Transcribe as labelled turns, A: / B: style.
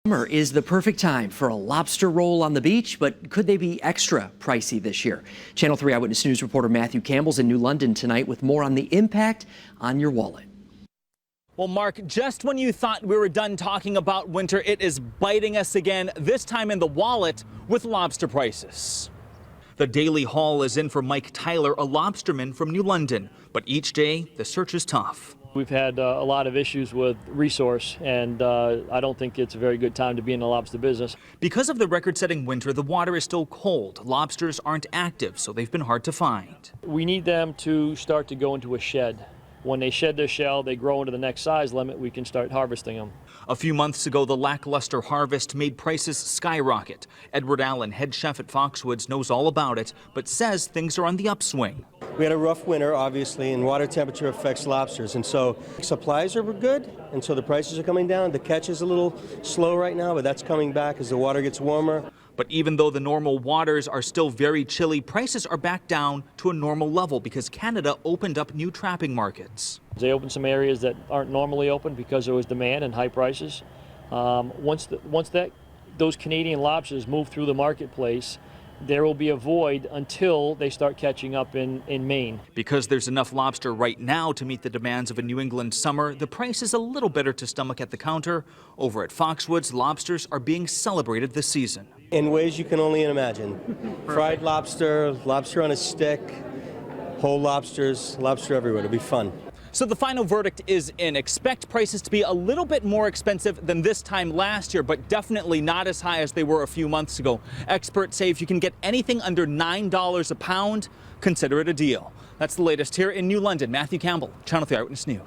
A: Summer is the perfect time for a lobster roll on the beach, but could they be extra pricey this year? Channel 3 Eyewitness News reporter Matthew Campbell's in New London tonight with more on the impact on your wallet.
B: Well, Mark, just when you thought we were done talking about winter, it is biting us again, this time in the wallet with lobster prices. The daily haul is in for Mike Tyler, a lobsterman from New London, but each day the search is tough.
C: We've had a lot of issues with resource, and I don't think it's a very good time to be in the lobster business.
B: Because of the record-setting winter, the water is still cold. Lobsters aren't active, so they've been hard to find.
C: We need them to start to go into a shed. When they shed their shell, they grow into the next size limit, we can start harvesting them.
B: A few months ago, the lackluster harvest made prices skyrocket. Edward Allen, head chef at Foxwoods, knows all about it, but says things are on the upswing.
D: We had a rough winter, obviously, and water temperature affects lobsters, and so supplies are good, and so the prices are coming down. The catch is a little slow right now, but that's coming back as the water gets warmer.
B: But even though the normal waters are still very chilly, prices are back down to a normal level because Canada opened up new trapping markets.
C: They opened some areas that aren't normally open because there was demand and high prices. Once those Canadian lobsters move through the marketplace, there will be a void until they start catching up in Maine.
B: Because there's enough lobster right now to meet the demands of a New England summer, the price is a little better to stomach at the counter. Over at Foxwoods, lobsters are being celebrated this season.
D: In ways you can only imagine. Fried lobster, lobster on a stick, whole lobsters, lobster everywhere. It'll be fun.
B: So the final verdict is in. Expect prices to be a little bit more expensive than this time last year, but definitely not as high as they were a few months ago. Experts say if you can get anything under $9 a pound, consider it a deal. That's the latest here in New London. Matthew Campbell, Channel 3 Eyewitness News.